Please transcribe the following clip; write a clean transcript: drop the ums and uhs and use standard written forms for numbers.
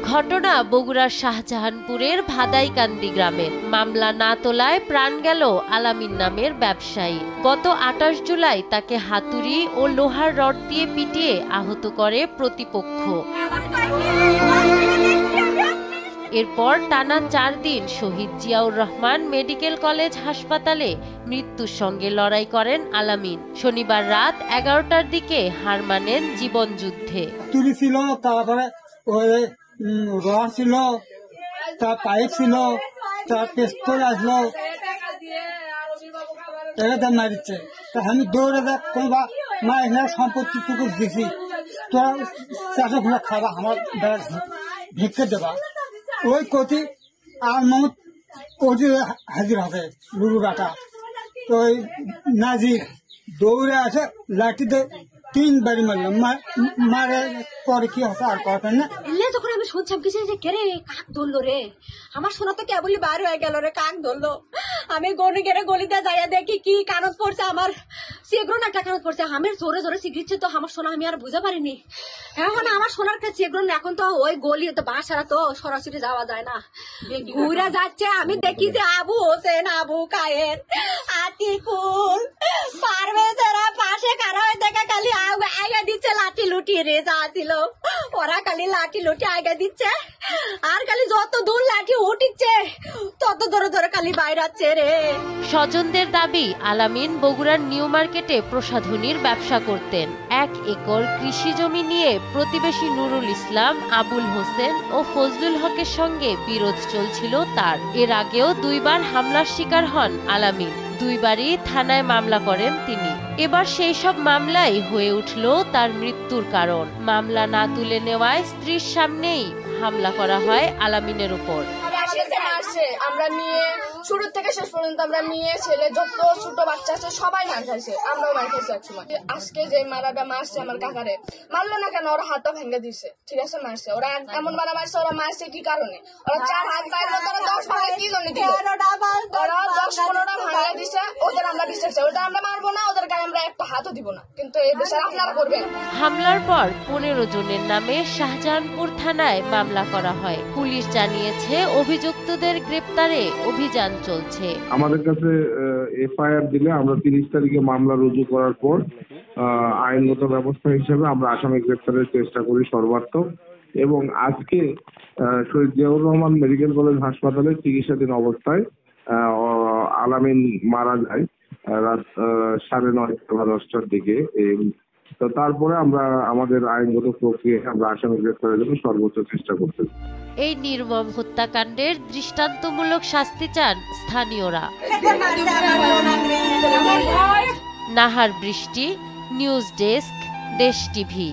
ঘটনা বগুড়ার শাহজাহানপুরের ভাদাইকান্দি গ্রামের। মামলা না তোলায় প্রাণ গেল আলামিন নামের ব্যবসায়ী। গত ২৮ জুলাই তাকে হাতুড়ি ও লোহার রড দিয়ে পিটিয়ে আহত করে প্রতিপক্ষ। এরপর টানা ৪ দিন শহীদ জিয়াউর রহমান মেডিকেল কলেজ হাসপাতালে মৃত্যুর সঙ্গে লড়াই করেন আলামিন। শনিবার রাত ১১টার দিকে হার মানেন জীবনযুদ্ধে। রড ছিল, তার পাইপ ছিল, তার পেস্তল আসলো, এরা মারিচ্ছে। আমি দৌড়ে কোনবা মা এখানে সম্পত্তি টুকু দিছি, তোরা চাষে ঘুরে খাবা, আমার ভিক্ষে দেবা। ওই কতি আর মমত ওই হাজির হবে লুরু গাটা। তো ওই নাজির দৌড়ে আসে, লাঠিতে ৩ বাড়ি মারলাম, মারে পরে কি হতো আর করবেন না। যখন আমি শুনছিলাম কিছু যে কে রে কাক ধরলো রে, আমার শোনা তো কেবলই বার হয়ে গেল রে, কাক ধরলো। আমি গনি গেড়ে গলিতে যাইয়া দেখি কি কানত পড়ছে, আমার সেগ্রন একটা কানত পড়ছে, আমের জোরে জোরে শিখছে। তো আমার শোনা আমি আর বুঝতে পারিনি। এখন আমার শোনার কাছে সেগ্রন এখন তো ওই গলি তো বাসারা তো সরাসরি যাওয়া যায় না, ঘুরে যাচ্ছে। আমি দেখি যে আবু হোসেন, আবু কায়ের, আতিকুল, পারভেজেরা পাশে কারা হয়ে দেখা খালি আগে দিচ্ছে লাঠি লুটি রে, যা ছিল ওরা খালি লাঠি লুটি আগে দিচ্ছে, আর খালি যত দূর লাঠি উঠিচ্ছে তত ধরে ধরে খালি বাইরাচ্ছে রে। স্বজনদের দাবি, আলামিন বগুড়ার নিউ মার্কেটে প্রসাধনীর ব্যবসা করতেন। ১ একর কৃষি জমি নিয়ে প্রতিবেশী নুরুল ইসলাম, আবুল হোসেন ও ফজলুল হকের সঙ্গে বিরোধ চলছিল তার। এর আগেও ২ বার হামলার শিকার হন আলামিন। ২ বারই থানায় মামলা করেন তিনি। এবার সেই সব মামলাই হয়ে উঠল তার মৃত্যুর কারণ। মামলা না তুলে নেওয়ায় স্ত্রীর সামনেই হামলা করা হয় আলামিনের উপর। আমরা মেয়ে শুরু থেকে শেষ পর্যন্ত, আমরা মেয়ে ছেলে যত ছোট বাচ্চা আছে সবাই মার খাইছে, আমরাও মার খাইছি একসময়। আজকে যে মারাটা মারছে আমার কাকারে, মারলো না কেন, ওরা হাতও ভেঙে দিচ্ছে, ঠিক আছে মারছে। ওরা এমন মারা মারছে, ওরা মারছে কি কারণে? ওরা ৪ হাত পাইলো, তারা ১০ ভাঙা কি জন্য দিল? ওরা ১০-১৫টা ভাঙা দিছে, ওদের আমরা বিশ্বাস চাই, ওটা আমরা মারবো না, ওদের গায়ে আমরা একটা হাতও দিব না, কিন্তু এই বিচার আপনারা করবেন। হামলার পর ১৫ জনের নামে শাহজাহানপুর থানায় মামলা করা হয়। পুলিশ জানিয়েছে অভিযুক্তদের গ্রেপ্তারে অভিযান চলছে। আমাদের কাছে এফআইআর দিলে আমরা ৩০ তারিখে মামলা রুজু করার পর আইনগত ব্যবস্থা হিসেবে আমরা আসামি গ্রেপ্তারের চেষ্টা করি সর্বাত্মক। এবং আজকে শহীদ জিয়াউর রহমান মেডিকেল কলেজ হাসপাতালে চিকিৎসাধীন অবস্থায় আলামিন মারা যায় রাত ৯:৩০ বা ১০টার দিকে। তো তারপরে আমরা আমাদের আইনগত প্রক্রিয়া আমরা আসামি গ্রেপ্তারের জন্য সর্বোচ্চ চেষ্টা করতেছি। এই নির্মম হত্যাকাণ্ডের দৃষ্টান্তমূলক শাস্তি চান স্থানীয়রা। নাহার বৃষ্টি, নিউজ ডেস্ক, দেশ টিভি।